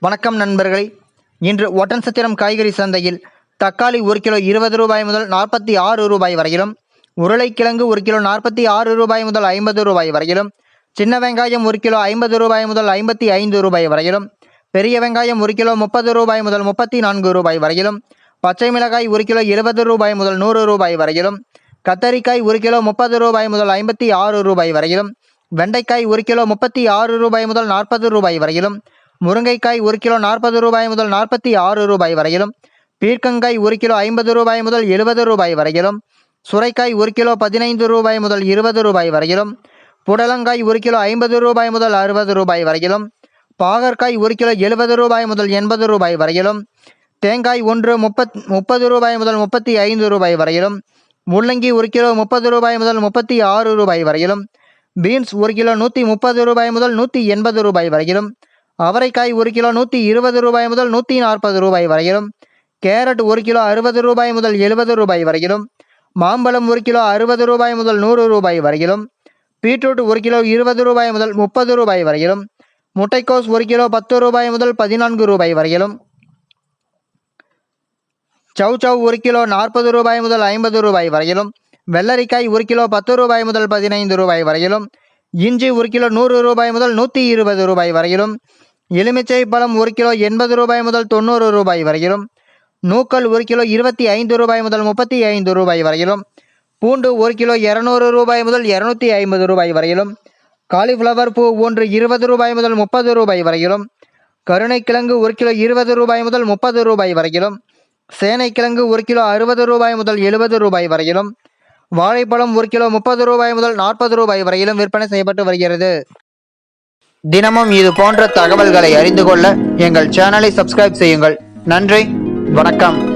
வணக்கம் நண்பர்களே. இன்று ஒட்டன்சத்திரம் காய்கறி சந்தையில் தக்காளி 1 கிலோ 20 ரூபாய் முதல் 46 ரூபாய் வரையிலும், உருளைக்கிழங்கு 1 கிலோ 46 ரூபாய் முதல் 50 ரூபாய் வரையிலும், சின்ன வெங்காயம் 1 கிலோ 50 ரூபாய் முதல் 55 ரூபாய் வரையிலும், பெரிய வெங்காயம் 1 கிலோ 30 ரூபாய் முதல் 34 ரூபாய் வரையிலும், பச்சை மிளகாய் 1 கிலோ 70 ரூபாய் முதல் 100 ரூபாய் வரையிலும், கத்தரிக்காய் 1 கிலோ 30 ரூபாய் முதல் 56 ரூபாய் வரையிலும், வெண்டைக்காய் 1 கிலோ 36 ரூபாய் முதல் 40 ரூபாய் வரையிலும், முருங்கைக்காய் 1 கிலோ 40 ரூபாய் முதல் 46 ரூபாய் வரையிலும், பீர்க்கங்காய் 1 கிலோ 50 ரூபாய் முதல் 70 ரூபாய் வரையிலும், சுரைக்காய் 1 கிலோ 15 ரூபாய் முதல் 20 ரூபாய் வரையிலும், புடலங்காய் 1 கிலோ 50 ரூபாய் முதல் 60 ரூபாய் வரையிலும், பாகற்காய் 1 கிலோ 70 ரூபாய் முதல் 80 ரூபாய் வரையிலும், தேங்காய் 30 ரூபாய் முதல் 35 ரூபாய் வரையிலும், முள்ளங்கி 1 கிலோ 30 ரூபாய் முதல் 36 ரூபாய் வரையிலும், பீன்ஸ் 1 கிலோ 130 ரூபாய் முதல் 180 ரூபாய் வரையிலும், அவரைக்காய் 1 கிலோ 120 ரூபாய் முதல் 140 ரூபாய் வரையிலும், கேரட் 1 கிலோ 60 ரூபாய் முதல் 70 ரூபாய் வரையிலும், மாம்பழம் 1 கிலோ 60 ரூபாய் முதல் 100 ரூபாய் வரையிலும், பீட்ரூட் 1 கிலோ 20 ரூபாய் முதல் 30 ரூபாய் வரையிலும், முட்டைக்கோஸ் 1 கிலோ 10 ரூபாய் முதல் 14 ரூபாய் வரையிலும், சௌசௌ 1 கிலோ 40 ரூபாய் முதல் 50 ரூபாய் வரையிலும், வெள்ளரிக்காய் 1 கிலோ 10 ரூபாய் முதல் 15 ரூபாய் வரையிலும், இஞ்சி 1 கிலோ 100 ரூபாய் முதல் 120 ரூபாய் வரையிலும், எலுமிச்சை பழம் 1 கிலோ 80 ரூபாய் முதல் 90 ரூபாய் வரையிலும், நூக்கல் 1 கிலோ 25 ரூபாய் முதல் 35 ரூபாய் வரையிலும், பூண்டு 1 கிலோ 200 ரூபாய் முதல் 250 ரூபாய் வரையிலும், காலிஃப்ளவர் பூ 1 20 ரூபாய் முதல் 30 ரூபாய் வரையிலும், கருணைக்கிழங்கு 1 கிலோ 20 ரூபாய் முதல் 30 ரூபாய் வரையிலும், சேனைக்கிழங்கு 1 கிலோ 60 ரூபாய் முதல் 70 ரூபாய் வரையிலும், வாழைப்பழம் 1 கிலோ 30 ரூபாய் முதல் 40 ரூபாய் வரையிலும் விற்பனை செய்யப்பட்டு வருகிறது. தினமும் இது போன்ற தகவல்களை அறிந்து கொள்ள எங்கள் சேனலை சப்ஸ்கிரைப் செய்யுங்கள். நன்றி, வணக்கம்.